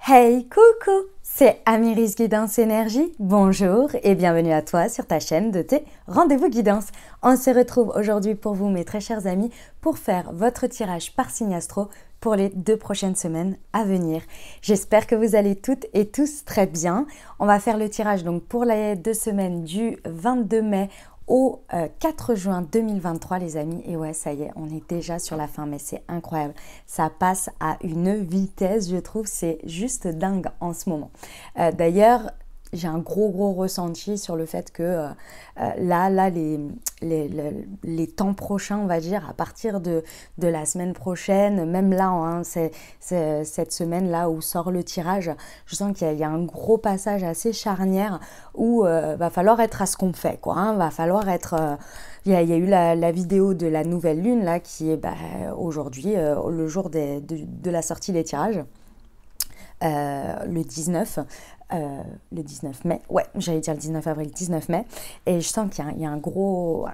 Hey, coucou, c'est Amiris Guidance Énergie. Bonjour et bienvenue à toi sur ta chaîne de tes rendez-vous guidance. On se retrouve aujourd'hui pour vous, mes très chers amis, pour faire votre tirage par signe astro pour les 2 prochaines semaines à venir. J'espère que vous allez toutes et tous très bien. On va faire le tirage donc pour les 2 semaines du 22 mai au 4 juin 2023 les amis, et ouais ça y est, on est déjà sur la fin, mais c'est incroyable, ça passe à une vitesse, je trouve, c'est juste dingue en ce moment. D'ailleurs, j'ai un gros ressenti sur le fait que les temps prochains, on va dire, à partir de la semaine prochaine, même là, hein, c'est cette semaine-là où sort le tirage, je sens qu'il y a un gros passage assez charnière où va falloir être à ce qu'on fait, quoi, hein, va falloir être... Il y a eu la vidéo de la nouvelle lune, là, qui est aujourd'hui, le jour de la sortie des tirages. Le 19 mai, ouais, j'allais dire le 19 avril, 19 mai, et je sens qu'il y a un gros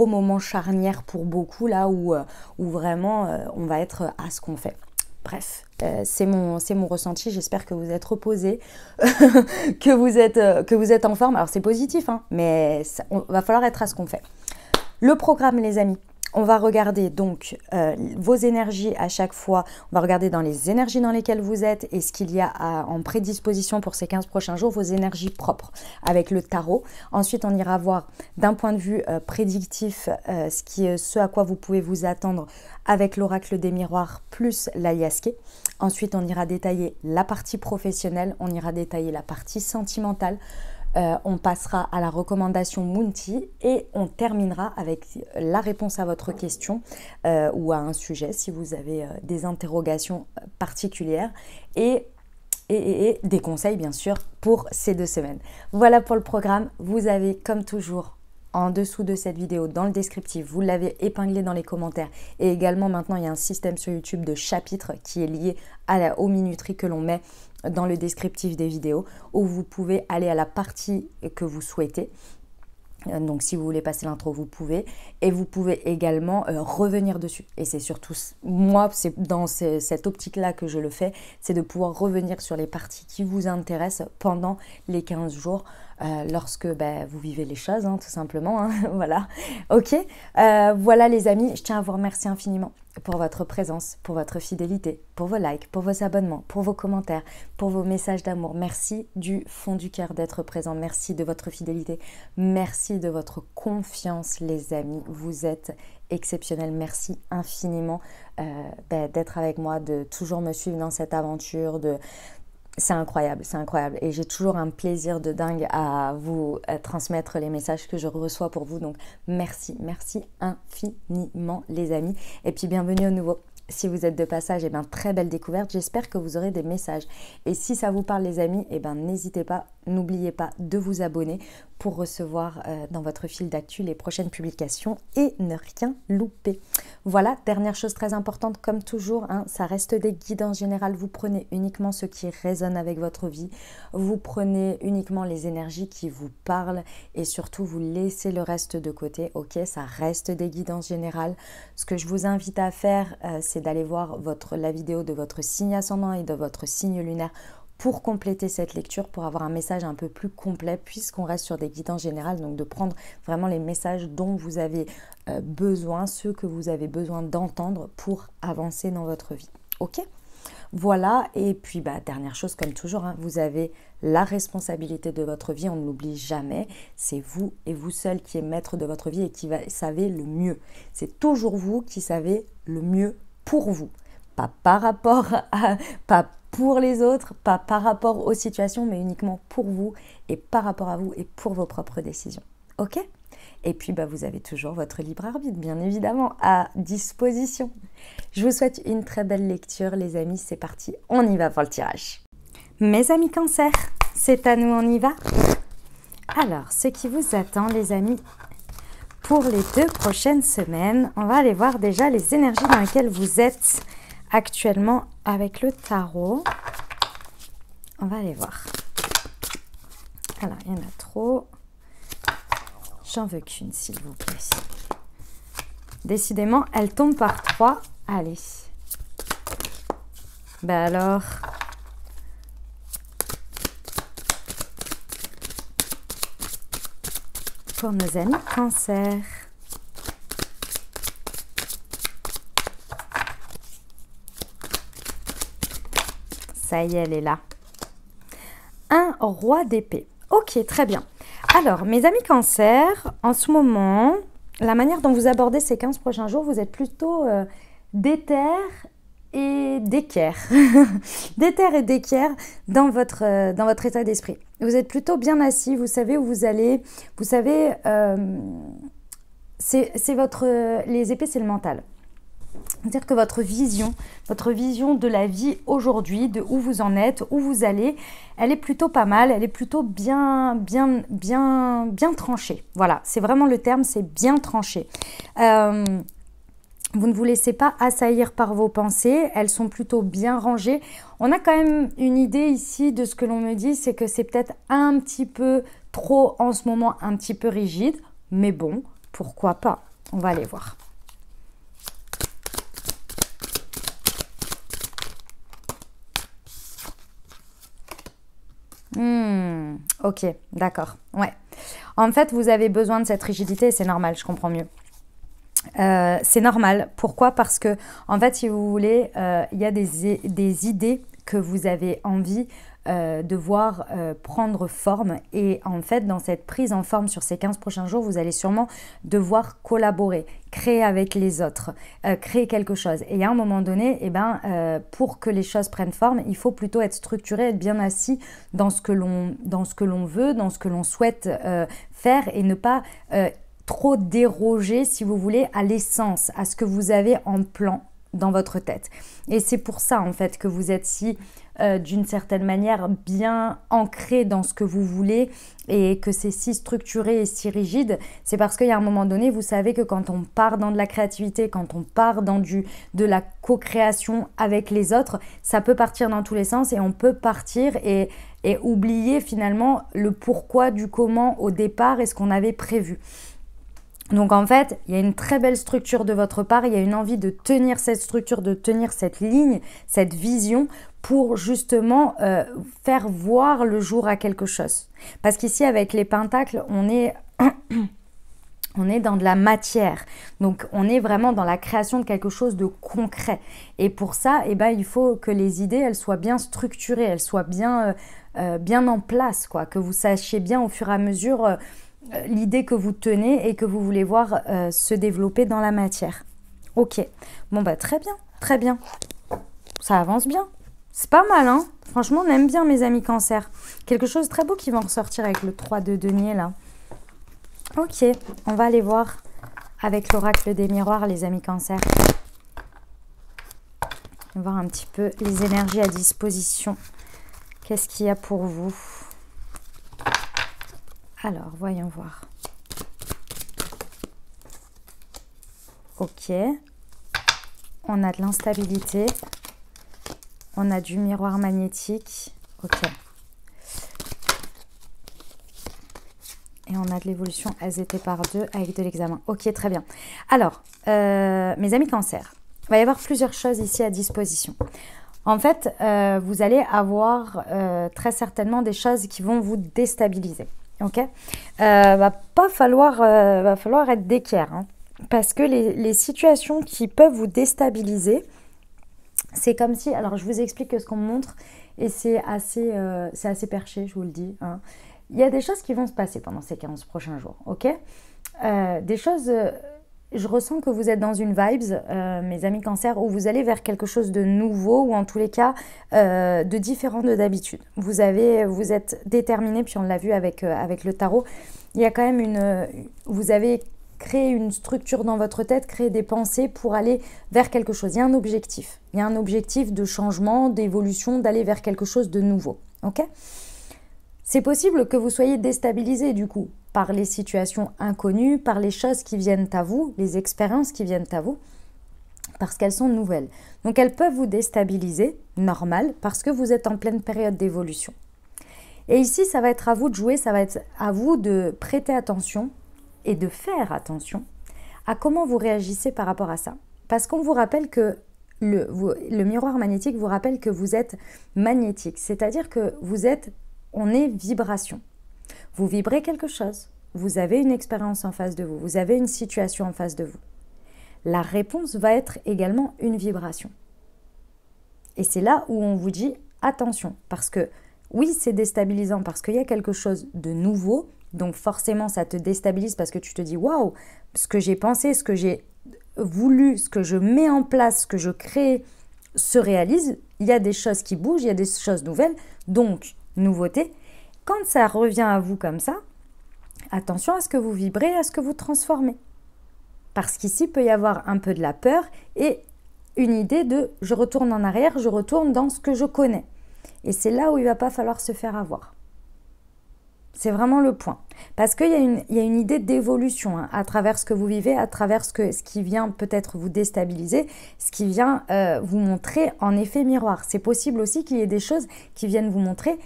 moment charnière pour beaucoup, là, où vraiment on va être à ce qu'on fait. Bref, c'est mon ressenti, j'espère que vous êtes reposés, que vous êtes en forme. Alors c'est positif, hein, mais va falloir être à ce qu'on fait. Le programme, les amis. On va regarder donc vos énergies à chaque fois. On va regarder dans les énergies dans lesquelles vous êtes et ce qu'il y a en prédisposition pour ces 15 prochains jours, vos énergies propres avec le tarot. Ensuite, on ira voir d'un point de vue prédictif ce à quoi vous pouvez vous attendre avec l'oracle des miroirs plus l'ayahuasca. Ensuite, on ira détailler la partie professionnelle, on ira détailler la partie sentimentale. On passera à la recommandation Mounty et on terminera avec la réponse à votre question ou à un sujet si vous avez des interrogations particulières et des conseils bien sûr pour ces 2 semaines. Voilà pour le programme. Vous avez comme toujours en dessous de cette vidéo, dans le descriptif, vous l'avez épinglé dans les commentaires. Et également, maintenant, il y a un système sur YouTube de chapitres qui est lié aux minuteries que l'on met dans le descriptif des vidéos, où vous pouvez aller à la partie que vous souhaitez. Donc, si vous voulez passer l'intro, vous pouvez. Et vous pouvez également revenir dessus. Et c'est surtout, moi, c'est dans cette optique-là que je le fais, c'est de pouvoir revenir sur les parties qui vous intéressent pendant les 15 jours, lorsque vous vivez les choses, hein, tout simplement. Hein, voilà. Ok. Voilà, les amis, je tiens à vous remercier infiniment pour votre présence, pour votre fidélité, pour vos likes, pour vos abonnements, pour vos commentaires, pour vos messages d'amour. Merci du fond du cœur d'être présent. Merci de votre fidélité. Merci de votre confiance, les amis. Vous êtes exceptionnels. Merci infiniment d'être avec moi, de toujours me suivre dans cette aventure, c'est incroyable, c'est incroyable. Et j'ai toujours un plaisir de dingue à vous transmettre les messages que je reçois pour vous. Donc, merci infiniment, les amis. Et puis, bienvenue au nouveau. Si vous êtes de passage, très belle découverte. J'espère que vous aurez des messages. Et si ça vous parle, les amis, n'hésitez pas, n'oubliez pas de vous abonner pour recevoir dans votre fil d'actu les prochaines publications et ne rien louper. Voilà, dernière chose très importante, comme toujours, hein, ça reste des guides en général. Vous prenez uniquement ce qui résonne avec votre vie. Vous prenez uniquement les énergies qui vous parlent et surtout, vous laissez le reste de côté. Ok, ça reste des guides en général. Ce que je vous invite à faire, c'est d'aller voir la vidéo de votre signe ascendant et de votre signe lunaire pour compléter cette lecture, pour avoir un message un peu plus complet, puisqu'on reste sur des guides en général, donc de prendre vraiment les messages dont vous avez besoin, ceux que vous avez besoin d'entendre pour avancer dans votre vie. Ok ? Voilà, et puis dernière chose, comme toujours, hein, vous avez la responsabilité de votre vie, on ne l'oublie jamais, c'est vous et vous seul qui êtes maître de votre vie et qui savez le mieux. C'est toujours vous qui savez le mieux pour vous, pas par rapport pas pour les autres, pas par rapport aux situations, mais uniquement pour vous et par rapport à vous et pour vos propres décisions. Ok ? Et puis, vous avez toujours votre libre arbitre, bien évidemment, à disposition. Je vous souhaite une très belle lecture, les amis. C'est parti, on y va pour le tirage. Mes amis Cancer, c'est à nous, on y va. Alors, ce qui vous attend, les amis, pour les 2 prochaines semaines, on va aller voir déjà les énergies dans lesquelles vous êtes actuellement avec le tarot. On va aller voir. Alors, il y en a trop. J'en veux qu'une, s'il vous plaît. Décidément, elle tombe par 3. Allez. Alors, pour nos amis Cancer. Ça y est, elle est là. Un roi d'épée. Ok, très bien. Alors, mes amis Cancer, en ce moment, la manière dont vous abordez ces 15 prochains jours, vous êtes plutôt déter et d'équerre. Déter et d'équerre dans votre état d'esprit. Vous êtes plutôt bien assis, vous savez où vous allez, vous savez, les épées, c'est le mental. C'est-à-dire que votre vision de la vie aujourd'hui, de où vous en êtes, où vous allez, elle est plutôt pas mal, elle est plutôt bien tranchée. Voilà, c'est vraiment le terme, c'est bien tranché. Vous ne vous laissez pas assaillir par vos pensées, elles sont plutôt bien rangées. On a quand même une idée ici de ce que l'on me dit, c'est que c'est peut-être un petit peu trop en ce moment, un petit peu rigide, mais bon, pourquoi pas? On va aller voir. Ok, d'accord. Ouais. En fait, vous avez besoin de cette rigidité et c'est normal, je comprends mieux. C'est normal. Pourquoi? Parce que, en fait, si vous voulez, il y a des idées que vous avez envie de voir prendre forme. Et en fait, dans cette prise en forme sur ces 15 prochains jours, vous allez sûrement devoir collaborer, créer avec les autres, créer quelque chose. Et à un moment donné, eh pour que les choses prennent forme, il faut plutôt être structuré, être bien assis dans ce que l'on veut, dans ce que l'on souhaite faire et ne pas trop déroger, si vous voulez, à l'essence, à ce que vous avez en plan dans votre tête. Et c'est pour ça, en fait, que vous êtes si, d'une certaine manière, bien ancré dans ce que vous voulez et que c'est si structuré et si rigide. C'est parce qu'il y a un moment donné, vous savez que quand on part dans de la créativité, quand on part dans de la co-création avec les autres, ça peut partir dans tous les sens et on peut partir et oublier finalement le pourquoi du comment au départ et ce qu'on avait prévu. Donc en fait, il y a une très belle structure de votre part, il y a une envie de tenir cette structure, de tenir cette ligne, cette vision pour justement faire voir le jour à quelque chose. Parce qu'ici avec les pentacles, on est dans de la matière, donc on est vraiment dans la création de quelque chose de concret. Et pour ça, il faut que les idées, elles soient bien structurées, elles soient bien en place, quoi, que vous sachiez bien au fur et à mesure l'idée que vous tenez et que vous voulez voir se développer dans la matière. Ok, bon très bien, très bien. Ça avance bien. C'est pas mal, hein. Franchement, on aime bien mes amis Cancer. Quelque chose de très beau qui va en ressortir avec le 3 de denier, là. Ok, on va aller voir avec l'oracle des miroirs, les amis Cancer. On va voir un petit peu les énergies à disposition. Qu'est-ce qu'il y a pour vous ? Alors, voyons voir. Ok. On a de l'instabilité. On a du miroir magnétique. Ok. Et on a de l'évolution AZT par 2 avec de l'examen. Ok, très bien. Alors, mes amis Cancer, il va y avoir plusieurs choses ici à disposition. En fait, vous allez avoir très certainement des choses qui vont vous déstabiliser. Ok, va falloir être d'équerre, hein, parce que les situations qui peuvent vous déstabiliser, c'est comme si, alors je vous explique ce qu'on me montre et c'est assez perché, je vous le dis, hein. Il y a des choses qui vont se passer pendant ces 15 prochains jours, ok, des choses, je ressens que vous êtes dans une vibes, mes amis Cancer, où vous allez vers quelque chose de nouveau ou en tous les cas de différent de d'habitude. Vous êtes déterminé, puis on l'a vu avec le tarot. Il y a quand même vous avez créé une structure dans votre tête, créé des pensées pour aller vers quelque chose. Il y a un objectif. Il y a un objectif de changement, d'évolution, d'aller vers quelque chose de nouveau. Ok ? C'est possible que vous soyez déstabilisé du coup par les situations inconnues, par les choses qui viennent à vous, les expériences qui viennent à vous, parce qu'elles sont nouvelles. Donc elles peuvent vous déstabiliser, normal, parce que vous êtes en pleine période d'évolution. Et ici, ça va être à vous de jouer, ça va être à vous de prêter attention et de faire attention à comment vous réagissez par rapport à ça. Parce qu'on vous rappelle que le miroir magnétique vous rappelle que vous êtes magnétique, c'est-à-dire que on est vibration. Vous vibrez quelque chose, vous avez une expérience en face de vous, vous avez une situation en face de vous. La réponse va être également une vibration. Et c'est là où on vous dit attention, parce que oui, c'est déstabilisant, parce qu'il y a quelque chose de nouveau, donc forcément ça te déstabilise parce que tu te dis waouh, ce que j'ai pensé, ce que j'ai voulu, ce que je mets en place, ce que je crée se réalise, il y a des choses qui bougent, il y a des choses nouvelles, donc nouveauté. Quand ça revient à vous comme ça, attention à ce que vous vibrez, à ce que vous transformez. Parce qu'ici, il peut y avoir un peu de la peur et une idée de je retourne en arrière, je retourne dans ce que je connais. Et c'est là où il ne va pas falloir se faire avoir. C'est vraiment le point. Parce qu'il y a une idée d'évolution à travers ce que vous vivez, à travers ce qui vient peut-être vous déstabiliser, ce qui vient vous montrer en effet miroir. C'est possible aussi qu'il y ait des choses qui viennent vous montrer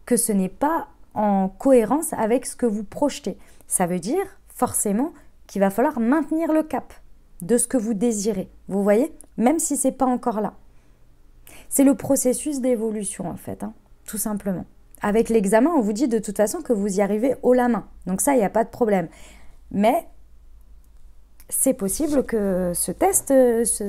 que ce n'est pas en cohérence avec ce que vous projetez. Ça veut dire forcément qu'il va falloir maintenir le cap de ce que vous désirez. Vous voyez? Même si ce n'est pas encore là. C'est le processus d'évolution en fait, tout simplement. Avec l'examen, on vous dit de toute façon que vous y arrivez haut la main. Donc ça, il n'y a pas de problème. Mais c'est possible que ce test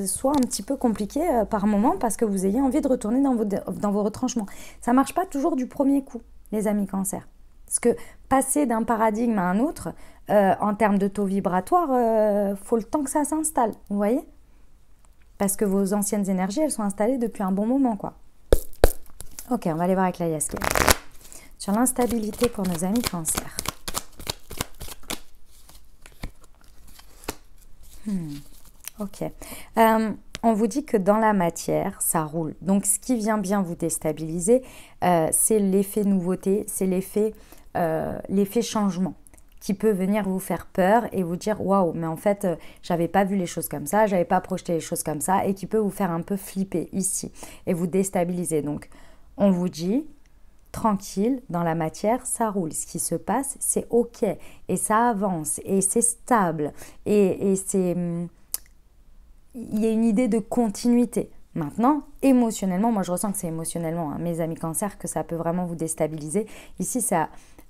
soit un petit peu compliqué par moment parce que vous ayez envie de retourner dans vos retranchements. Ça ne marche pas toujours du premier coup, les amis cancer. Parce que passer d'un paradigme à un autre, en termes de taux vibratoire, faut le temps que ça s'installe, vous voyez? Parce que vos anciennes énergies, elles sont installées depuis un bon moment, quoi. Ok, on va aller voir avec la Yaski. Sur l'instabilité pour nos amis cancer. Ok. On vous dit que dans la matière, ça roule. Donc, ce qui vient bien vous déstabiliser, c'est l'effet nouveauté, c'est l'effet changement qui peut venir vous faire peur et vous dire waouh, mais en fait, j'avais pas vu les choses comme ça, j'avais pas projeté les choses comme ça et qui peut vous faire un peu flipper ici et vous déstabiliser. Donc, on vous dit tranquille, dans la matière, ça roule. Ce qui se passe, c'est ok et ça avance et c'est stable et c'est... Il y a une idée de continuité. Maintenant, émotionnellement, moi je ressens que c'est émotionnellement, mes amis cancer, que ça peut vraiment vous déstabiliser. Ici, c'est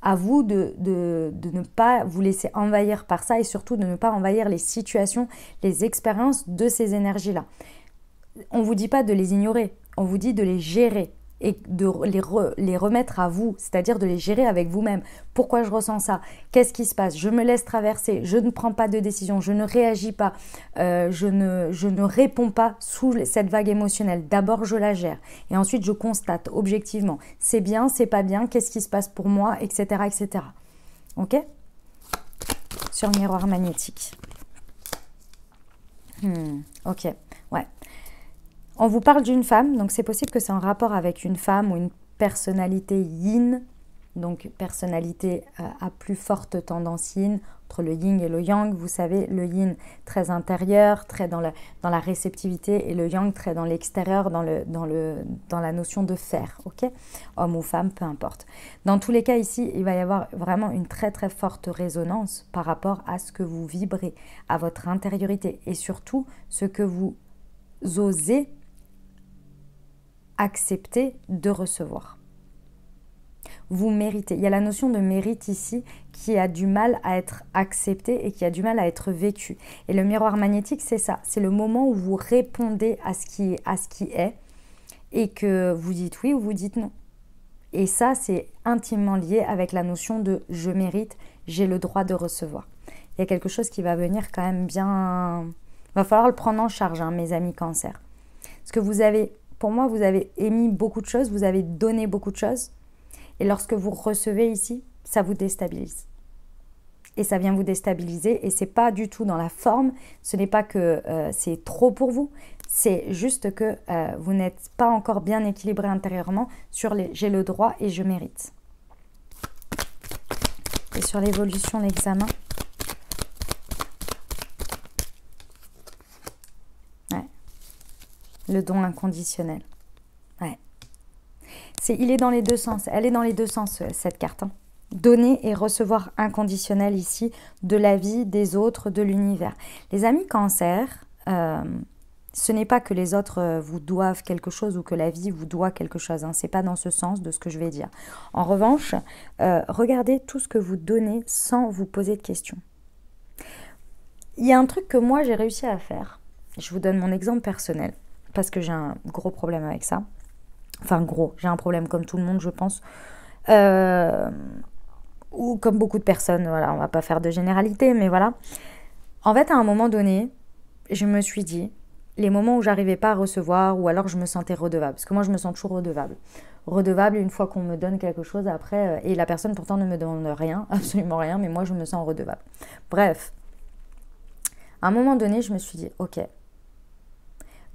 à vous de ne pas vous laisser envahir par ça et surtout de ne pas envahir les situations, les expériences de ces énergies-là. On ne vous dit pas de les ignorer, on vous dit de les gérer et de les remettre à vous, c'est-à-dire de les gérer avec vous-même. Pourquoi je ressens ça? Qu'est-ce qui se passe? Je me laisse traverser, je ne prends pas de décision, je ne réagis pas, je ne réponds pas sous cette vague émotionnelle. D'abord, je la gère et ensuite, je constate objectivement. C'est bien, c'est pas bien, qu'est-ce qui se passe pour moi, etc., etc. Ok? Sur le miroir magnétique. Ok, ouais. On vous parle d'une femme, donc c'est possible que c'est en rapport avec une femme ou une personnalité yin, donc personnalité à plus forte tendance yin, entre le yin et le yang. Vous savez, le yin très intérieur, très dans la réceptivité, et le yang très dans l'extérieur, dans la notion de faire, ok? Homme ou femme, peu importe. Dans tous les cas ici, il va y avoir vraiment une très très forte résonance par rapport à ce que vous vibrez, à votre intériorité, et surtout ce que vous osez accepter de recevoir. Vous méritez. Il y a la notion de mérite ici qui a du mal à être acceptée et qui a du mal à être vécue. Et le miroir magnétique, c'est ça. C'est le moment où vous répondez à ce qui est et que vous dites oui ou vous dites non. Et ça, c'est intimement lié avec la notion de je mérite, j'ai le droit de recevoir. Il y a quelque chose qui va venir quand même bien... Il va falloir le prendre en charge, mes amis cancer. Parce que vous avez... Pour moi, vous avez émis beaucoup de choses, vous avez donné beaucoup de choses. Et lorsque vous recevez ici, ça vous déstabilise. Et ça vient vous déstabiliser. Et ce n'est pas du tout dans la forme. Ce n'est pas que c'est trop pour vous. C'est juste que vous n'êtes pas encore bien équilibré intérieurement sur les « j'ai le droit et je mérite ». Et sur l'évolution, l'examen. Le don inconditionnel. Ouais. Il est dans les deux sens. Elle est dans les deux sens, cette carte. Donner et recevoir inconditionnel ici de la vie, des autres, de l'univers. Les amis cancer, Ce n'est pas que les autres vous doivent quelque chose ou que la vie vous doit quelque chose. Hein. Ce n'est pas dans ce sens de ce que je vais dire. En revanche, regardez tout ce que vous donnez sans vous poser de questions. Il y a un truc que moi j'ai réussi à faire. Je vous donne mon exemple personnel parce que j'ai un gros problème avec ça. Enfin gros, j'ai un problème comme tout le monde je pense. Ou comme beaucoup de personnes, voilà, on va pas faire de généralité, mais voilà. En fait, à un moment donné, je me suis dit, les moments où j'arrivais pas à recevoir ou alors je me sentais redevable, parce que moi je me sens toujours redevable. Redevable une fois qu'on me donne quelque chose après, et la personne pourtant ne me donne rien, absolument rien, mais moi je me sens redevable. Bref, à un moment donné, je me suis dit, ok,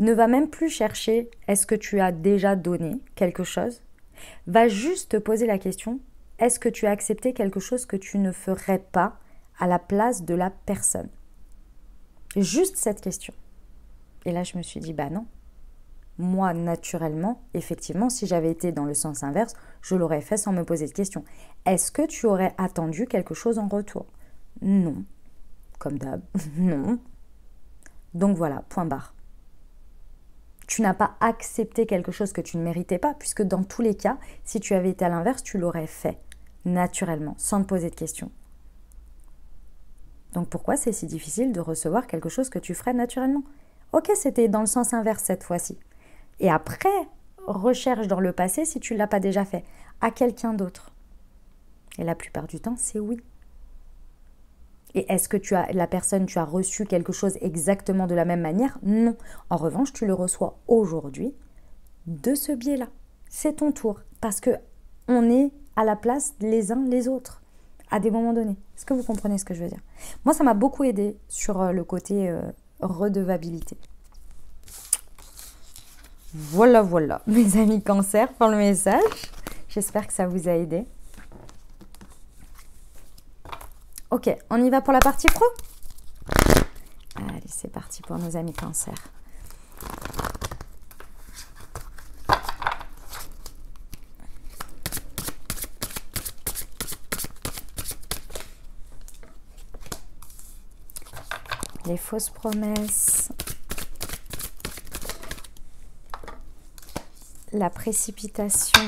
ne va même plus chercher est-ce que tu as déjà donné quelque chose, va juste te poser la question, est-ce que tu as accepté quelque chose que tu ne ferais pas à la place de la personne? Juste cette question. Et là, je me suis dit, bah non. Moi, naturellement, effectivement, si j'avais été dans le sens inverse, je l'aurais fait sans me poser de questions. Est-ce que tu aurais attendu quelque chose en retour? Non. Comme d'hab, non. Donc voilà, point barre. Tu n'as pas accepté quelque chose que tu ne méritais pas, puisque dans tous les cas, si tu avais été à l'inverse, tu l'aurais fait naturellement, sans te poser de questions. Donc pourquoi c'est si difficile de recevoir quelque chose que tu ferais naturellement? Ok, c'était dans le sens inverse cette fois-ci. Et après, recherche dans le passé si tu ne l'as pas déjà fait, à quelqu'un d'autre. Et la plupart du temps, c'est oui. Et est-ce que tu as reçu quelque chose exactement de la même manière? Non. En revanche, tu le reçois aujourd'hui de ce biais-là. C'est ton tour. Parce que on est à la place les uns les autres à des moments donnés. Est-ce que vous comprenez ce que je veux dire? Moi, ça m'a beaucoup aidé sur le côté redevabilité. Voilà, voilà, mes amis cancer, pour le message. J'espère que ça vous a aidé. Ok, on y va pour la partie pro? Allez, c'est parti pour nos amis cancer. Les fausses promesses. La précipitation.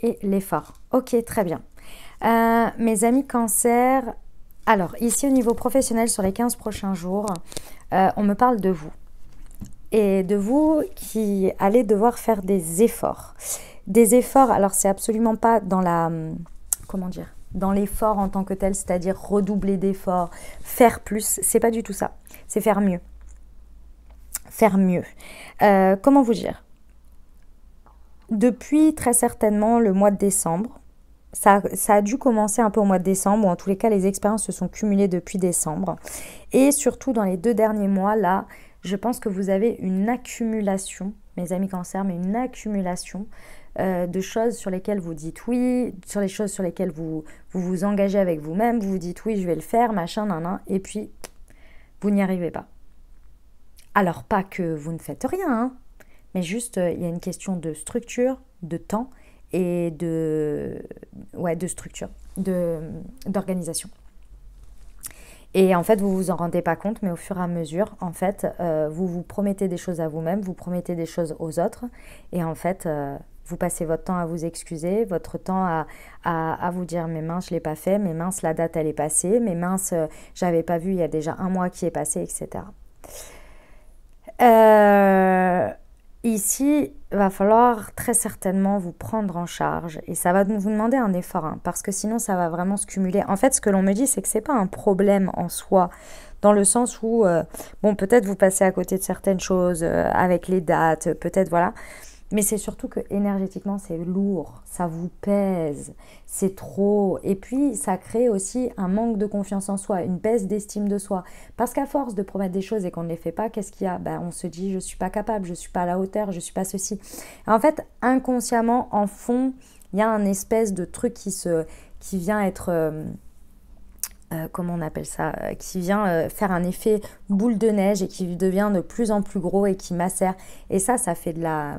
Et l'effort. Ok, très bien. Mes amis cancer, alors ici au niveau professionnel sur les 15 prochains jours, on me parle de vous. Et de vous qui allez devoir faire des efforts. Des efforts, alors c'est absolument pas dans la... Comment dire? Dans l'effort en tant que tel, c'est-à-dire redoubler d'efforts, faire plus, c'est pas du tout ça. C'est faire mieux. Faire mieux. Comment vous dire? Depuis très certainement le mois de décembre, ça a dû commencer un peu au mois de décembre, ou en tous les cas les expériences se sont cumulées depuis décembre. Et surtout dans les 2 derniers mois, là, je pense que vous avez une accumulation, mes amis cancer, mais une accumulation de choses sur lesquelles vous dites oui, sur les choses sur lesquelles vous engagez avec vous-même, vous vous dites oui, je vais le faire, machin, nan, et puis vous n'y arrivez pas. Alors pas que vous ne faites rien, hein, mais juste il y a une question de structure, de temps et de structure, d'organisation. Et en fait, vous vous en rendez pas compte, mais au fur et à mesure, en fait, vous vous promettez des choses à vous-même, vous promettez des choses aux autres, et en fait, vous passez votre temps à vous excuser, votre temps à vous dire « mais mince, je l'ai pas fait, mais mince, la date, elle est passée, mais mince, j'avais pas vu, il y a déjà 1 mois qui est passé, etc. » Ici, il va falloir très certainement vous prendre en charge et ça va vous demander un effort, hein, parce que sinon ça va vraiment se cumuler. En fait, ce que l'on me dit, c'est que c'est pas un problème en soi, dans le sens où, bon, peut-être vous passez à côté de certaines choses avec les dates, peut-être, voilà. Mais c'est surtout que énergétiquement, c'est lourd, ça vous pèse, c'est trop. Et puis, ça crée aussi un manque de confiance en soi, une baisse d'estime de soi. Parce qu'à force de promettre des choses et qu'on ne les fait pas, qu'est-ce qu'il y a? On se dit, je ne suis pas capable, je ne suis pas à la hauteur, je ne suis pas ceci. Et en fait, inconsciemment, en fond, il y a un espèce de truc qui vient être... comment on appelle ça, qui vient faire un effet boule de neige et qui devient de plus en plus gros et qui macère. Et ça fait de la...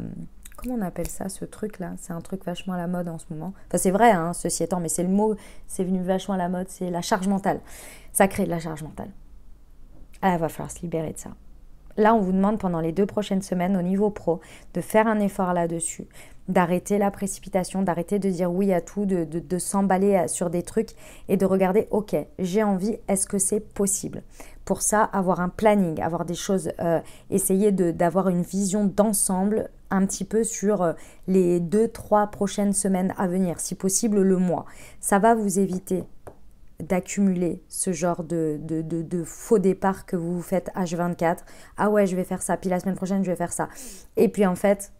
comment on appelle ça, ce truc-là? C'est un truc vachement à la mode en ce moment. Enfin, c'est vrai, hein, ceci étant, mais c'est le mot, c'est venu vachement à la mode, c'est la charge mentale. Ça crée de la charge mentale. Ah, il va falloir se libérer de ça. Là, on vous demande pendant les 2 prochaines semaines au niveau pro de faire un effort là-dessus, d'arrêter la précipitation, d'arrêter de dire oui à tout, de s'emballer sur des trucs et de regarder, ok, j'ai envie, est-ce que c'est possible? Pour ça, avoir un planning, avoir des choses, essayer d'avoir une vision d'ensemble un petit peu sur les 2-3 prochaines semaines à venir, si possible le mois. Ça va vous éviter d'accumuler ce genre de faux départ que vous vous faites H24. Ah ouais, je vais faire ça, puis la semaine prochaine, je vais faire ça. Et puis en fait,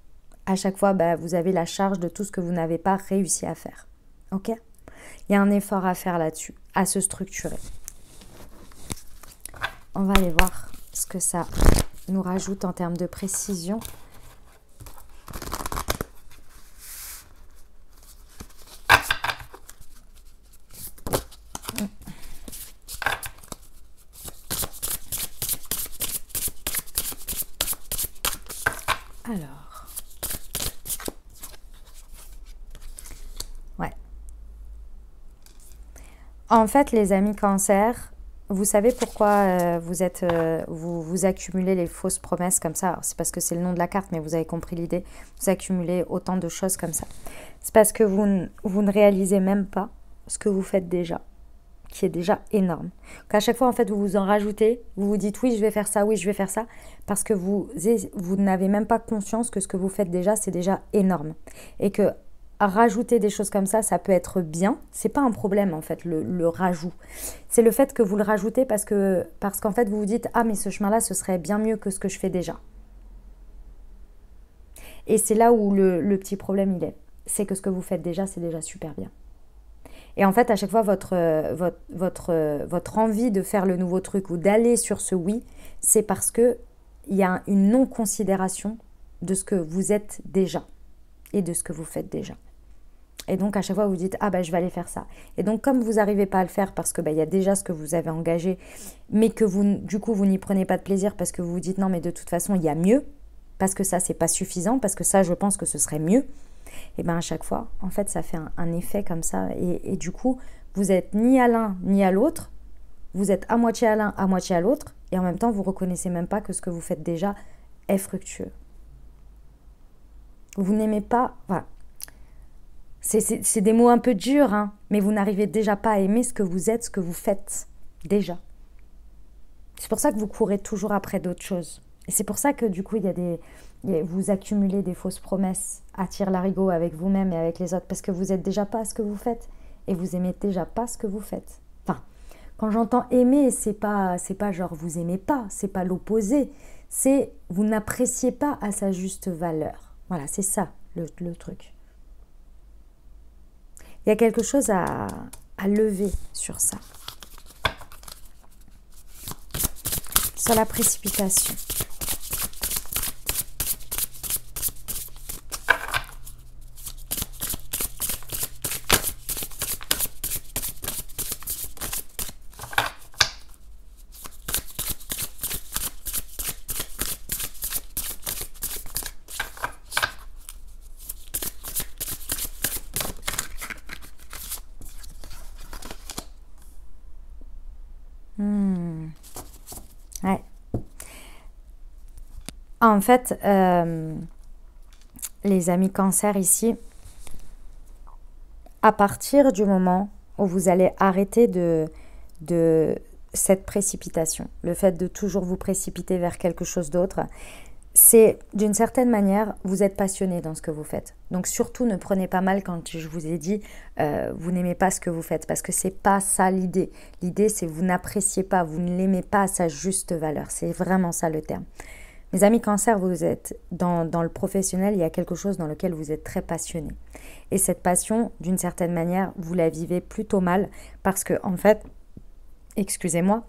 à chaque fois, vous avez la charge de tout ce que vous n'avez pas réussi à faire. Ok? Il y a un effort à faire là-dessus, à se structurer. On va aller voir ce que ça nous rajoute en termes de précision. Alors, ouais. En fait, les amis Cancer, vous savez pourquoi vous accumulez les fausses promesses comme ça? C'est parce que c'est le nom de la carte, mais vous avez compris l'idée. Vous accumulez autant de choses comme ça. C'est parce que vous ne réalisez même pas ce que vous faites déjà, qui est déjà énorme. Qu'à chaque fois, en fait, vous vous en rajoutez, vous vous dites oui, je vais faire ça, oui, je vais faire ça, parce que vous n'avez même pas conscience que ce que vous faites déjà, c'est déjà énorme. Et que rajouter des choses comme ça peut être bien. C'est pas un problème, en fait, le rajout. C'est le fait que vous le rajoutez parce qu'en fait, vous vous dites ah, mais ce chemin-là, ce serait bien mieux que ce que je fais déjà. Et c'est là où le petit problème, il est. C'est que ce que vous faites déjà, c'est déjà super bien. Et en fait, à chaque fois, votre envie de faire le nouveau truc ou d'aller sur ce oui, c'est parce qu'il y a une non-considération de ce que vous êtes déjà et de ce que vous faites déjà. Et donc, à chaque fois, vous dites « Ah, je vais aller faire ça ». Et donc, comme vous n'arrivez pas à le faire parce que y a déjà ce que vous avez engagé, mais que du coup, vous n'y prenez pas de plaisir parce que vous vous dites « Non, mais de toute façon, il y a mieux », parce que ça, c'est pas suffisant, parce que ça, je pense que ce serait mieux. Et à chaque fois, en fait, ça fait un effet comme ça. Et du coup, vous êtes ni à l'un ni à l'autre. Vous êtes à moitié à l'un, à moitié à l'autre. Et en même temps, vous ne reconnaissez même pas que ce que vous faites déjà est fructueux. Vous n'aimez pas... Voilà. C'est des mots un peu durs, hein, mais vous n'arrivez déjà pas à aimer ce que vous êtes, ce que vous faites déjà. C'est pour ça que vous courez toujours après d'autres choses. Et c'est pour ça que du coup, vous accumulez des fausses promesses à tire-larigot avec vous-même et avec les autres, parce que vous n'êtes déjà pas ce que vous faites et vous aimez déjà pas ce que vous faites. Enfin, quand j'entends aimer, c'est pas genre vous aimez pas, c'est pas l'opposé, c'est vous n'appréciez pas à sa juste valeur. Voilà, c'est ça le truc. Il y a quelque chose à lever sur ça. Sur la précipitation. Ouais. En fait, les amis Cancer ici, à partir du moment où vous allez arrêter de cette précipitation, le fait de toujours vous précipiter vers quelque chose d'autre, c'est d'une certaine manière, vous êtes passionné dans ce que vous faites. Donc surtout, ne prenez pas mal quand je vous ai dit vous n'aimez pas ce que vous faites, parce que c'est pas ça l'idée. L'idée, c'est vous n'appréciez pas, vous ne l'aimez pas à sa juste valeur. C'est vraiment ça le terme. Mes amis Cancer, vous êtes dans le professionnel, il y a quelque chose dans lequel vous êtes très passionné. Et cette passion, d'une certaine manière, vous la vivez plutôt mal parce que, en fait, excusez-moi,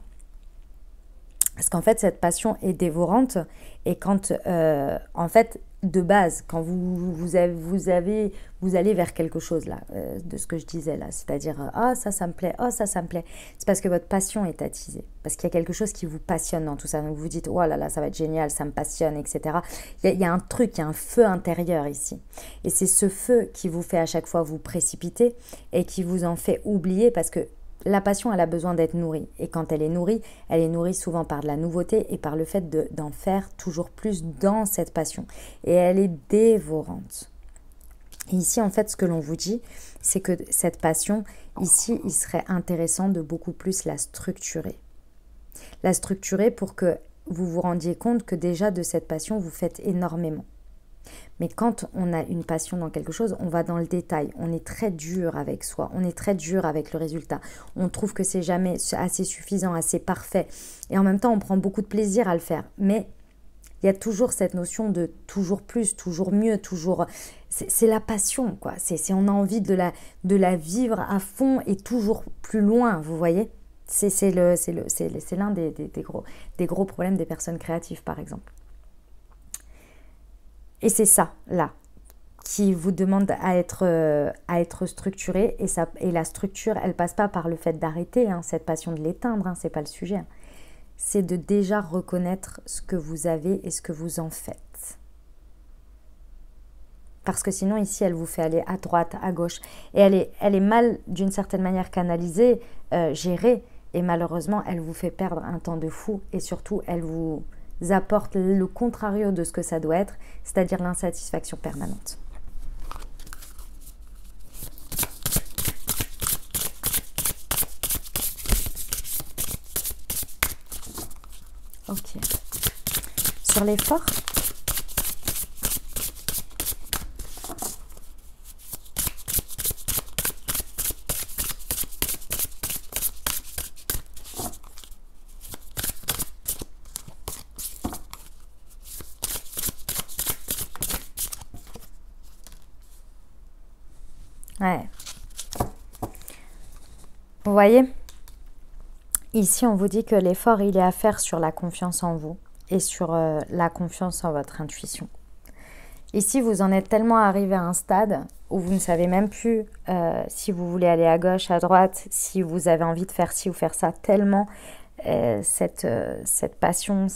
parce qu'en fait, cette passion est dévorante et quand, en fait, de base, quand vous allez vers quelque chose là, de ce que je disais là, c'est-à-dire ah ça me plaît, oh ça me plaît, c'est parce que votre passion est attisée, parce qu'il y a quelque chose qui vous passionne dans tout ça, donc vous vous dites oh là là ça va être génial, ça me passionne, etc. Il y a un truc, il y a un feu intérieur ici, et c'est ce feu qui vous fait à chaque fois vous précipiter et qui vous en fait oublier, parce que la passion, elle a besoin d'être nourrie. Et quand elle est nourrie souvent par de la nouveauté et par le fait d'en faire toujours plus dans cette passion. Et elle est dévorante. Et ici, en fait, ce que l'on vous dit, c'est que cette passion, ici, il serait intéressant de beaucoup plus la structurer. La structurer pour que vous vous rendiez compte que déjà de cette passion, vous faites énormément. Mais quand on a une passion dans quelque chose, on va dans le détail. On est très dur avec soi. On est très dur avec le résultat. On trouve que c'est jamais assez suffisant, assez parfait. Et en même temps, on prend beaucoup de plaisir à le faire. Mais il y a toujours cette notion de toujours plus, toujours mieux, toujours... C'est la passion, quoi. On a envie de la vivre à fond et toujours plus loin, vous voyez. C'est l'un des gros problèmes des personnes créatives, par exemple. Et c'est ça, là, qui vous demande à être structuré. Et la structure, elle passe pas par le fait d'arrêter cette passion, de l'éteindre, c'est pas le sujet. C'est de déjà reconnaître ce que vous avez et ce que vous en faites. Parce que sinon, ici, elle vous fait aller à droite, à gauche. Et elle est mal, d'une certaine manière, canalisée, gérée. Et malheureusement, elle vous fait perdre un temps de fou. Et surtout, elle vous apporte le contrario de ce que ça doit être, c'est-à-dire l'insatisfaction permanente. Ok. Sur l'effort, ouais. Vous voyez, ici on vous dit que l'effort il est à faire sur la confiance en vous et sur la confiance en votre intuition. Ici vous en êtes tellement arrivé à un stade où vous ne savez même plus si vous voulez aller à gauche, à droite, si vous avez envie de faire ci ou faire ça, tellement cette passion,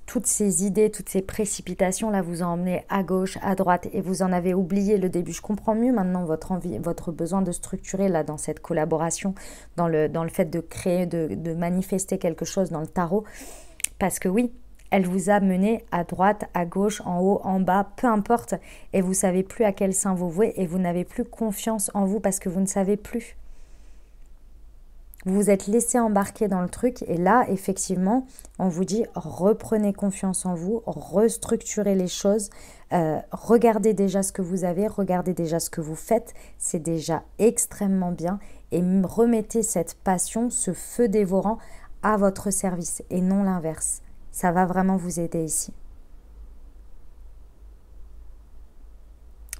toutes ces idées, toutes ces précipitations là vous emmenez à gauche, à droite et vous en avez oublié le début. Je comprends mieux maintenant votre envie, votre besoin de structurer là dans cette collaboration, dans le fait de créer, de manifester quelque chose dans le tarot. Parce que oui, elle vous a mené à droite, à gauche, en haut, en bas, peu importe. Et vous ne savez plus à quel sein vous vouez et vous n'avez plus confiance en vous parce que vous ne savez plus. Vous vous êtes laissé embarquer dans le truc et là, effectivement, on vous dit reprenez confiance en vous, restructurez les choses, regardez déjà ce que vous avez, regardez déjà ce que vous faites, c'est déjà extrêmement bien et remettez cette passion, ce feu dévorant à votre service et non l'inverse. Ça va vraiment vous aider ici.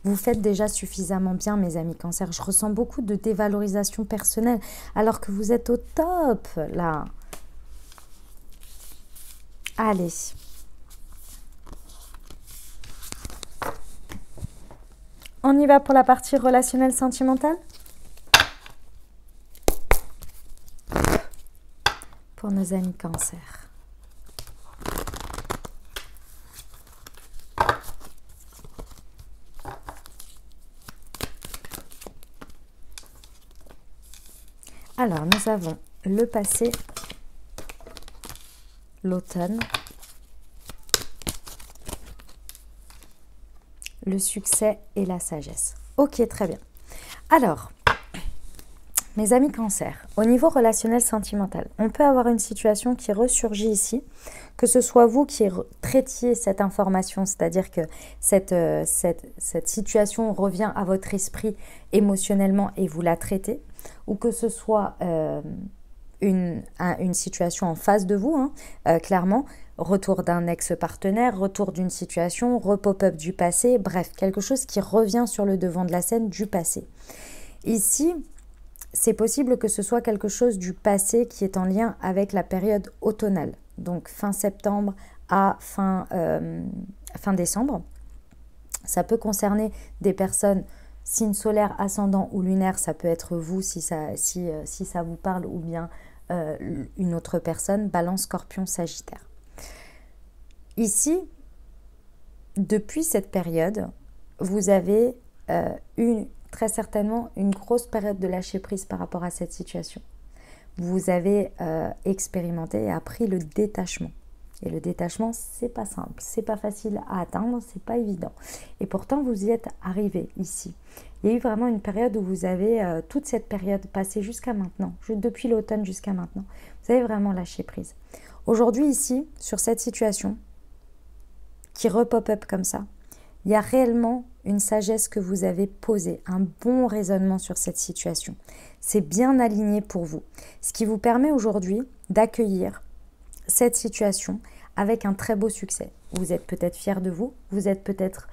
Vous faites déjà suffisamment bien, mes amis Cancer. Je ressens beaucoup de dévalorisation personnelle, alors que vous êtes au top, là. Allez. On y va pour la partie relationnelle sentimentale? Pour nos amis Cancer. Alors, nous avons le passé, l'automne, le succès et la sagesse. Ok, très bien. Alors, mes amis Cancer, au niveau relationnel sentimental, on peut avoir une situation qui ressurgit ici, que ce soit vous qui traitiez cette information, c'est-à-dire que cette situation revient à votre esprit émotionnellement et vous la traitez, ou que ce soit une situation en face de vous, clairement, retour d'un ex-partenaire, retour d'une situation, repop-up du passé, bref, quelque chose qui revient sur le devant de la scène du passé. Ici, c'est possible que ce soit quelque chose du passé qui est en lien avec la période automnale, donc fin septembre, à fin décembre. Ça peut concerner des personnes signe solaire, ascendant ou lunaire, ça peut être vous si ça vous parle, ou bien une autre personne, Balance, Scorpion, Sagittaire. Ici, depuis cette période, vous avez très certainement une grosse période de lâcher prise par rapport à cette situation. Vous avez expérimenté et appris le détachement. Et le détachement, c'est pas simple, c'est pas facile à atteindre, c'est pas évident. Et pourtant, vous y êtes arrivé ici. Il y a eu vraiment une période où vous avez, toute cette période passée jusqu'à maintenant, depuis l'automne jusqu'à maintenant, vous avez vraiment lâché prise. Aujourd'hui, ici, sur cette situation, qui repop-up comme ça, il y a réellement une sagesse que vous avez posée, un bon raisonnement sur cette situation. C'est bien aligné pour vous. Ce qui vous permet aujourd'hui d'accueillir cette situation avec un très beau succès. Vous êtes peut-être fier de vous, vous êtes peut-être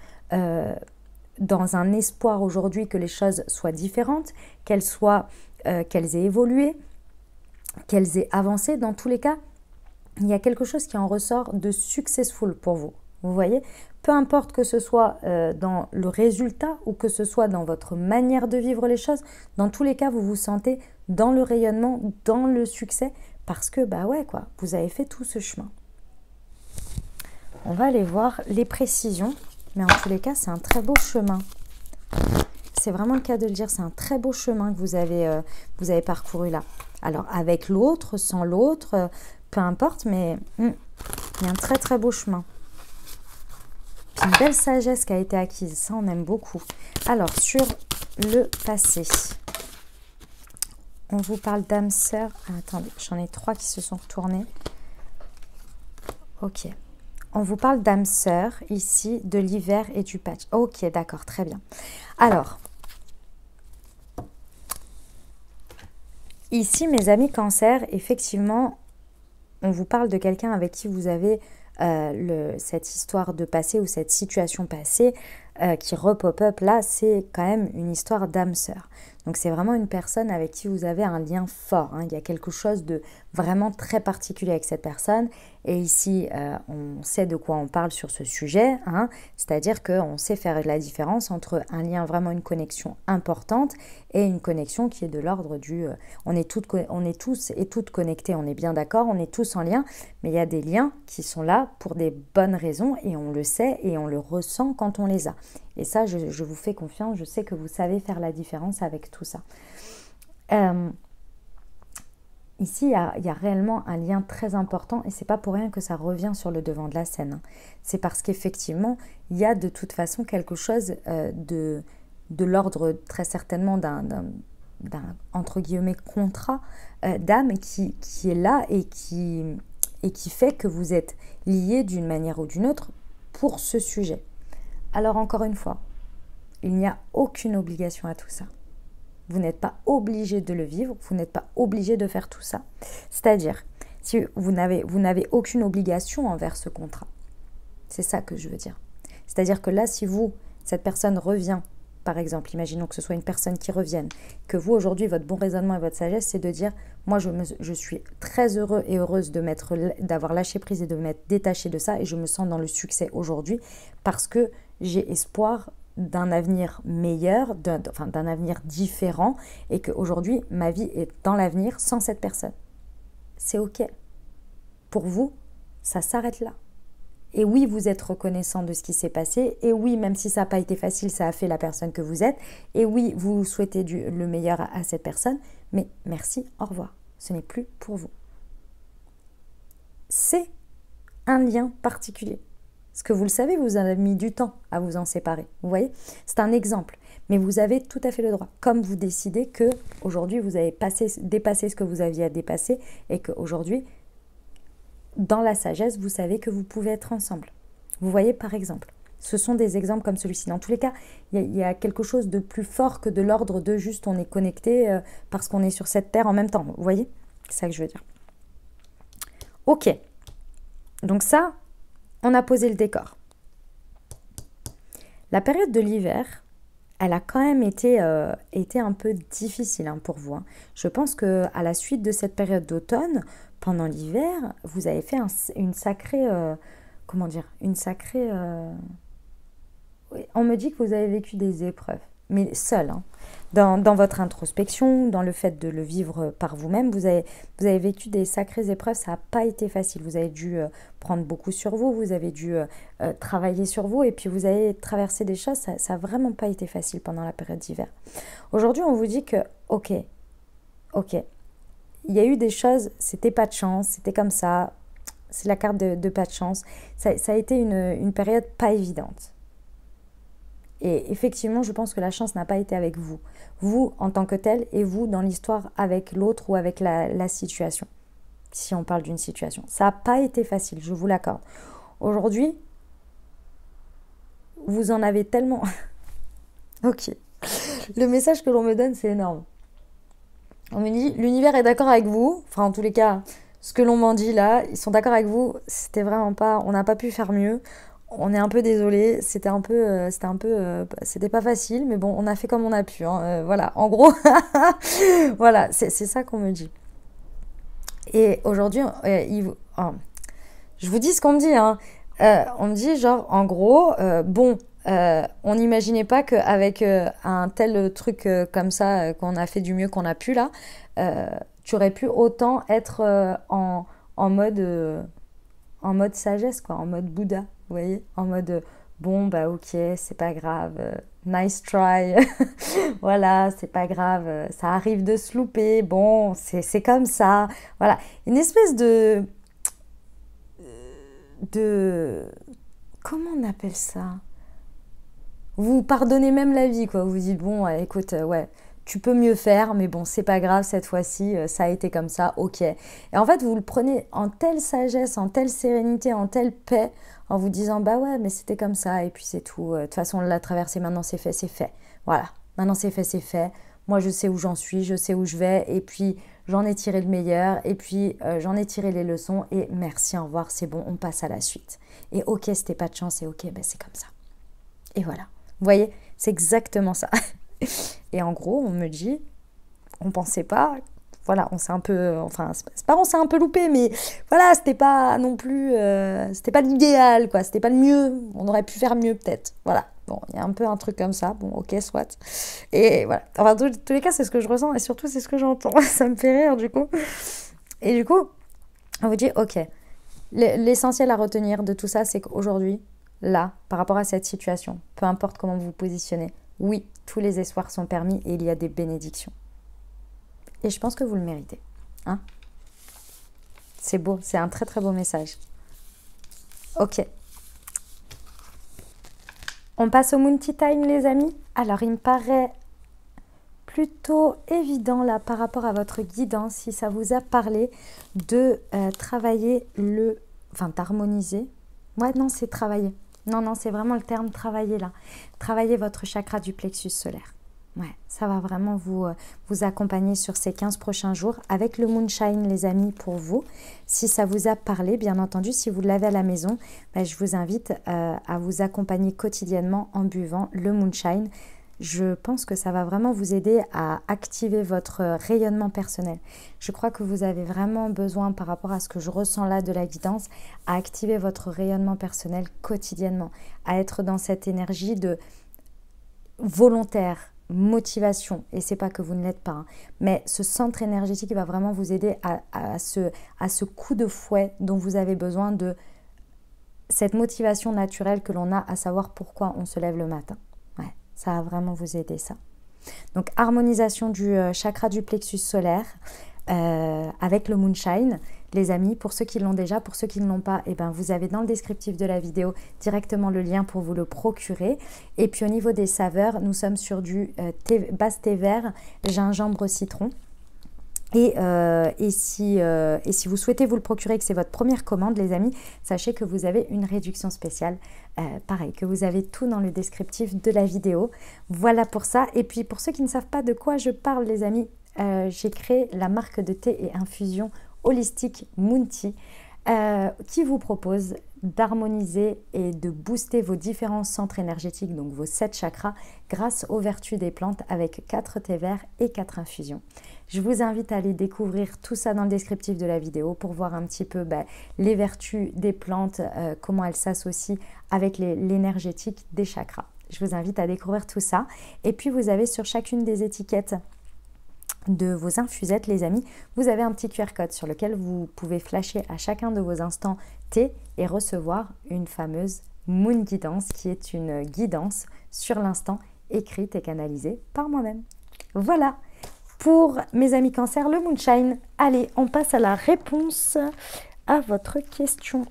dans un espoir aujourd'hui que les choses soient différentes, qu'elles aient évolué, qu'elles aient avancé. Dans tous les cas, il y a quelque chose qui en ressort de successful pour vous. Vous voyez, peu importe que ce soit dans le résultat ou que ce soit dans votre manière de vivre les choses, dans tous les cas, vous vous sentez dans le rayonnement, dans le succès, parce que, bah ouais, quoi, vous avez fait tout ce chemin. On va aller voir les précisions, mais en tous les cas, c'est un très beau chemin. C'est vraiment le cas de le dire, c'est un très beau chemin que vous avez parcouru là. Alors, avec l'autre, sans l'autre, peu importe, mais il y a un très très beau chemin. Une belle sagesse qui a été acquise, ça on aime beaucoup. Alors, sur le passé, on vous parle d'âme sœur. Ah, attendez, j'en ai 3 qui se sont retournés. Ok. On vous parle d'âme sœur, ici, de l'hiver et du patch. Ok, d'accord, très bien. Alors, ici, mes amis cancer, effectivement, on vous parle de quelqu'un avec qui vous avez cette histoire de passé ou cette situation passée qui repop-up là, c'est quand même une histoire d'âme sœur. Donc c'est vraiment une personne avec qui vous avez un lien fort. Il y a quelque chose de vraiment très particulier avec cette personne. Et ici, on sait de quoi on parle sur ce sujet. C'est-à-dire qu'on sait faire la différence entre un lien, vraiment une connexion importante, et une connexion qui est de l'ordre du... on est tous et toutes connectés, on est bien d'accord, on est tous en lien. Mais il y a des liens qui sont là pour des bonnes raisons et on le sait et on le ressent quand on les a. Et ça, je vous fais confiance, je sais que vous savez faire la différence avec tout ça. Ici, il y a réellement un lien très important et c'est pas pour rien que ça revient sur le devant de la scène. C'est parce qu'effectivement, il y a de toute façon quelque chose de l'ordre très certainement d'un entre guillemets contrat d'âme qui est là et qui fait que vous êtes liés d'une manière ou d'une autre pour ce sujet. Alors encore une fois, il n'y a aucune obligation à tout ça. Vous n'êtes pas obligé de le vivre, vous n'êtes pas obligé de faire tout ça. C'est-à-dire, si vous n'avez aucune obligation envers ce contrat. C'est ça que je veux dire. C'est-à-dire que là, si cette personne revient, par exemple, imaginons que ce soit une personne qui revienne, que vous, aujourd'hui, votre bon raisonnement et votre sagesse, c'est de dire, moi, je suis très heureux et heureuse d'avoir lâché prise et de m'être détachée de ça et je me sens dans le succès aujourd'hui parce que j'ai espoir d'un avenir meilleur, d'un avenir différent et qu'aujourd'hui, ma vie est dans l'avenir sans cette personne. C'est OK. Pour vous, ça s'arrête là. Et oui, vous êtes reconnaissant de ce qui s'est passé. Et oui, même si ça n'a pas été facile, ça a fait la personne que vous êtes. Et oui, vous souhaitez le meilleur à cette personne. Mais merci, au revoir. Ce n'est plus pour vous. C'est un lien particulier. Parce que vous le savez, vous avez mis du temps à vous en séparer. Vous voyez, c'est un exemple. Mais vous avez tout à fait le droit. Comme vous décidez qu'aujourd'hui, vous avez dépassé ce que vous aviez à dépasser et qu'aujourd'hui, dans la sagesse, vous savez que vous pouvez être ensemble. Vous voyez, par exemple, ce sont des exemples comme celui-ci. Dans tous les cas, il y a quelque chose de plus fort que de l'ordre de juste on est connecté parce qu'on est sur cette terre en même temps. Vous voyez? C'est ça que je veux dire. Ok. Donc ça, on a posé le décor. La période de l'hiver, elle a quand même été un peu difficile pour vous. Je pense qu'à la suite de cette période d'automne, pendant l'hiver, vous avez fait une sacrée comment dire, une sacrée... Oui, on me dit que vous avez vécu des épreuves, mais seul, hein. Dans votre introspection, dans le fait de le vivre par vous-même, vous avez vécu des sacrées épreuves, ça n'a pas été facile. Vous avez dû prendre beaucoup sur vous, vous avez dû travailler sur vous, et puis vous avez traversé des choses, ça n'a vraiment pas été facile pendant la période d'hiver. Aujourd'hui, on vous dit que, ok, il y a eu des choses, c'était pas de chance, c'était comme ça, c'est la carte de pas de chance. Ça a été une période pas évidente. Et effectivement, je pense que la chance n'a pas été avec vous. Vous en tant que tel et vous dans l'histoire avec l'autre ou avec la situation. Si on parle d'une situation. Ça n'a pas été facile, je vous l'accorde. Aujourd'hui, vous en avez tellement... Ok. Le message que l'on me donne, c'est énorme. On me dit, l'univers est d'accord avec vous. Enfin, en tous les cas, ce que l'on m'en dit là, ils sont d'accord avec vous. C'était vraiment pas... On n'a pas pu faire mieux. On est un peu désolé, c'était pas facile, mais bon, on a fait comme on a pu, hein, voilà, en gros, voilà, c'est ça qu'on me dit. Et aujourd'hui, je vous dis ce qu'on me dit, hein. On me dit genre, en gros, on n'imaginait pas qu'avec un tel truc comme ça, qu'on a fait du mieux qu'on a pu là, tu aurais pu autant être en mode sagesse, quoi, en mode Bouddha. Vous voyez, en mode bon bah ok, c'est pas grave, nice try, voilà, c'est pas grave, ça arrive de se louper, bon, c'est comme ça, voilà, une espèce comment on appelle ça? Vous pardonnez même la vie, quoi, vous dites bon, écoute, ouais, tu peux mieux faire, mais bon, c'est pas grave, cette fois-ci, ça a été comme ça, ok. Et en fait, vous le prenez en telle sagesse, en telle sérénité, en telle paix, en vous disant, bah ouais, mais c'était comme ça, et puis c'est tout. De toute façon, on l'a traversé, maintenant c'est fait, c'est fait. Voilà, maintenant c'est fait, c'est fait. Moi, je sais où j'en suis, je sais où je vais, et puis j'en ai tiré le meilleur, et puis j'en ai tiré les leçons, et merci, au revoir, c'est bon, on passe à la suite. Et ok, c'était pas de chance, et ok, ben c'est comme ça. Et voilà. Vous voyez, c'est exactement ça. Et en gros, on me dit, on pensait pas, voilà, on s'est un peu, enfin, c'est pas on s'est un peu loupé, mais voilà, c'était pas non plus, c'était pas l'idéal, quoi, c'était pas le mieux, on aurait pu faire mieux peut-être, voilà. Bon, il y a un peu un truc comme ça, bon, ok, soit. Et voilà, enfin, dans tous les cas, c'est ce que je ressens, et surtout, c'est ce que j'entends, ça me fait rire, du coup. Et du coup, on vous dit, ok, l'essentiel à retenir de tout ça, c'est qu'aujourd'hui, là, par rapport à cette situation, peu importe comment vous vous positionnez, oui, tous les espoirs sont permis et il y a des bénédictions. Et je pense que vous le méritez. Hein? C'est beau, c'est un très très beau message. Ok. On passe au Moon Tea Time, les amis. Alors, il me paraît plutôt évident là par rapport à votre guidance, si ça vous a parlé, de travailler enfin, d'harmoniser. Ouais, non, c'est travailler. Non, c'est vraiment le terme travailler là. Travailler votre chakra du plexus solaire. Ouais, ça va vraiment vous accompagner sur ces 15 prochains jours avec le Moonshine, les amis, pour vous. Si ça vous a parlé, bien entendu, si vous l'avez à la maison, je vous invite à vous accompagner quotidiennement en buvant le Moonshine. Je pense que ça va vraiment vous aider à activer votre rayonnement personnel. Je crois que vous avez vraiment besoin, par rapport à ce que je ressens là de la guidance, à activer votre rayonnement personnel quotidiennement, à être dans cette énergie de volontaire, motivation. Et c'est pas que vous ne l'êtes pas, hein, mais ce centre énergétique va vraiment vous aider à ce coup de fouet dont vous avez besoin, de cette motivation naturelle que l'on a à savoir pourquoi on se lève le matin. Ça va vraiment vous aider, ça. Donc, harmonisation du chakra du plexus solaire avec le Moonshine. Les amis, pour ceux qui l'ont déjà, pour ceux qui ne l'ont pas, vous avez dans le descriptif de la vidéo directement le lien pour vous le procurer. Et puis, au niveau des saveurs, nous sommes sur du base thé vert, gingembre, citron. Et si vous souhaitez vous le procurer et que c'est votre première commande, les amis, sachez que vous avez une réduction spéciale. Pareil, que vous avez tout dans le descriptif de la vidéo. Voilà pour ça. Et puis, pour ceux qui ne savent pas de quoi je parle, les amis, j'ai créé la marque de thé et infusion holistique Moon Tea qui vous propose d'harmoniser et de booster vos différents centres énergétiques, donc vos 7 chakras, grâce aux vertus des plantes avec 4 thés verts et 4 infusions. Je vous invite à aller découvrir tout ça dans le descriptif de la vidéo pour voir un petit peu les vertus des plantes, comment elles s'associent avec l'énergétique des chakras. Je vous invite à découvrir tout ça. Et puis, vous avez sur chacune des étiquettes de vos infusettes, les amis, vous avez un petit QR code sur lequel vous pouvez flasher à chacun de vos instants T et recevoir une fameuse Moon Guidance qui est une guidance sur l'instant écrite et canalisée par moi-même. Voilà pour mes amis Cancer, le Moonshine. Allez, on passe à la réponse à votre question.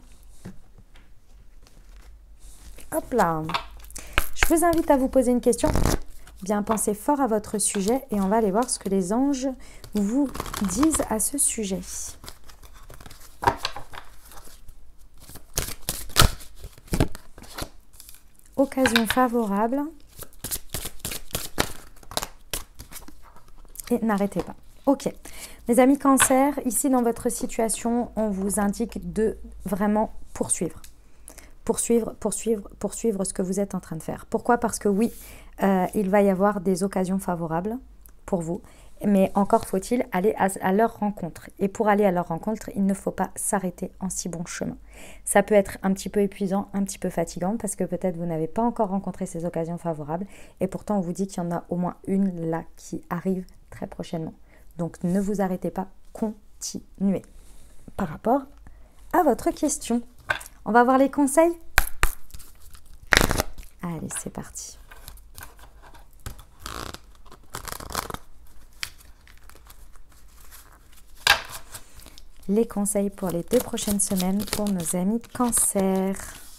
Hop là. Je vous invite à vous poser une question. Bien pensez fort à votre sujet et on va aller voir ce que les anges vous disent à ce sujet. Occasion favorable. Et n'arrêtez pas. Ok. Mes amis Cancer, ici dans votre situation, on vous indique de vraiment poursuivre. Poursuivre ce que vous êtes en train de faire. Pourquoi? Parce que oui, il va y avoir des occasions favorables pour vous, mais encore faut-il aller à leur rencontre. Et pour aller à leur rencontre, il ne faut pas s'arrêter en si bon chemin. Ça peut être un petit peu épuisant, un petit peu fatigant, parce que peut-être vous n'avez pas encore rencontré ces occasions favorables, et pourtant on vous dit qu'il y en a au moins une là qui arrive très prochainement. Donc ne vous arrêtez pas, continuez. Par rapport à votre question, on va voir les conseils. Allez, c'est parti. Les conseils pour les 2 prochaines semaines pour nos amis Cancer.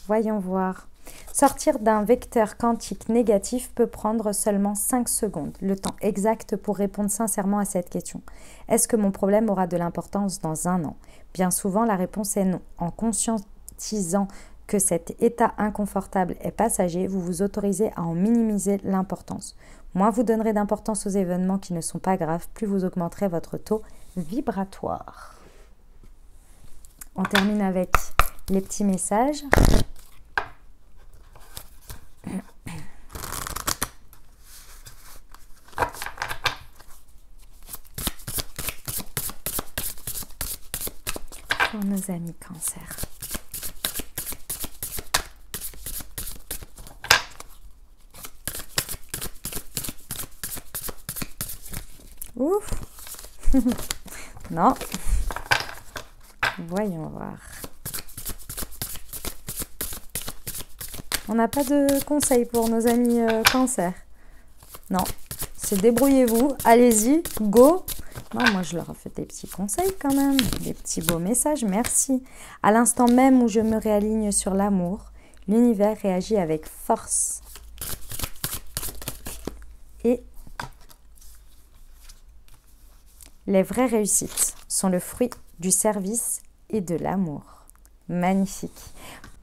Voyons voir. Sortir d'un vecteur quantique négatif peut prendre seulement 5 secondes, le temps exact pour répondre sincèrement à cette question. Est-ce que mon problème aura de l'importance dans 1 an? Bien souvent, la réponse est non. En conscientisant que cet état inconfortable est passager, vous vous autorisez à en minimiser l'importance. Moins vous donnerez d'importance aux événements qui ne sont pas graves, plus vous augmenterez votre taux vibratoire. On termine avec les petits messages. Pour nos amis Cancer. Ouf. Non. Voyons voir. On n'a pas de conseils pour nos amis Cancer. Non. C'est débrouillez-vous. Allez-y. Go. Non, moi, je leur ai fait des petits conseils quand même. Des petits beaux messages. Merci. À l'instant même où je me réaligne sur l'amour, l'univers réagit avec force. Et les vraies réussites sont le fruit du service et de l'amour. Magnifique.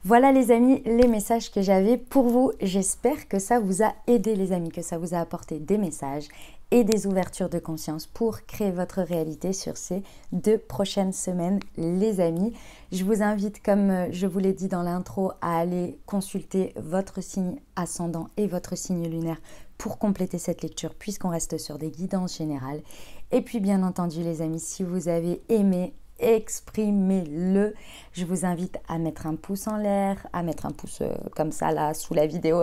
Voilà les amis, les messages que j'avais pour vous. J'espère que ça vous a aidé les amis, que ça vous a apporté des messages et des ouvertures de conscience pour créer votre réalité sur ces 2 prochaines semaines les amis. Je vous invite, comme je vous l'ai dit dans l'intro, à aller consulter votre signe ascendant et votre signe lunaire pour compléter cette lecture puisqu'on reste sur des guidances générales. Et puis bien entendu les amis, si vous avez aimé, exprimez-le. Je vous invite à mettre un pouce en l'air, à mettre un pouce comme ça là sous la vidéo,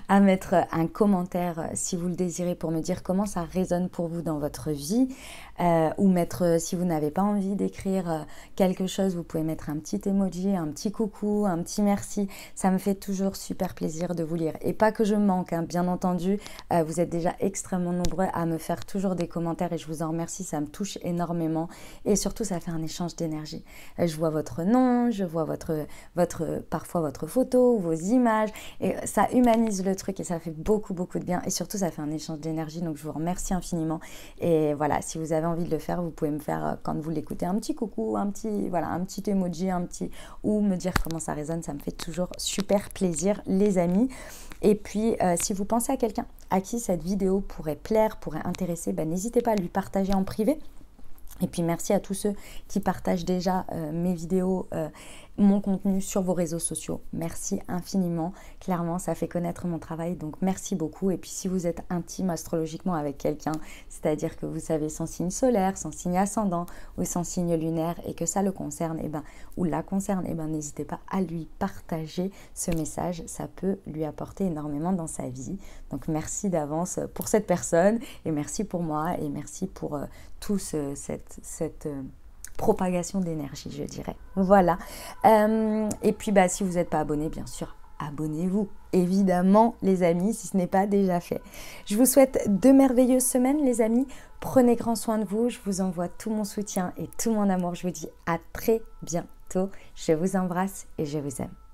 à mettre un commentaire si vous le désirez pour me dire comment ça résonne pour vous dans votre vie, ou mettre, si vous n'avez pas envie d'écrire quelque chose, vous pouvez mettre un petit emoji, un petit coucou, un petit merci. Ça me fait toujours super plaisir de vous lire. Et pas que je manque, hein, bien entendu, vous êtes déjà extrêmement nombreux à me faire toujours des commentaires et je vous en remercie, ça me touche énormément. Et surtout, ça fait un échange d'énergie. Je vois votre nom, je vois parfois votre photo, vos images, et ça humanise le truc et ça fait beaucoup de bien. Et surtout, ça fait un échange d'énergie, donc je vous remercie infiniment. Et voilà, si vous avez envie de le faire, vous pouvez me faire, quand vous l'écoutez, un petit coucou, un petit emoji, ou me dire comment ça résonne, ça me fait toujours super plaisir, les amis. Et puis, si vous pensez à quelqu'un à qui cette vidéo pourrait plaire, pourrait intéresser, n'hésitez pas à lui partager en privé. Et puis merci à tous ceux qui partagent déjà mes vidéos, mon contenu sur vos réseaux sociaux. Merci infiniment. Clairement, ça fait connaître mon travail, donc merci beaucoup. Et puis si vous êtes intime astrologiquement avec quelqu'un, c'est-à-dire que vous savez son signe solaire, son signe ascendant ou son signe lunaire et que ça le concerne, ou la concerne, n'hésitez pas à lui partager ce message. Ça peut lui apporter énormément dans sa vie. Donc merci d'avance pour cette personne et merci pour moi et merci pour tout cette propagation d'énergie, je dirais. Voilà. Et puis, si vous n'êtes pas abonné, bien sûr, abonnez-vous. Évidemment, les amis, si ce n'est pas déjà fait. Je vous souhaite de merveilleuses semaines, les amis. Prenez grand soin de vous. Je vous envoie tout mon soutien et tout mon amour. Je vous dis à très bientôt. Je vous embrasse et je vous aime.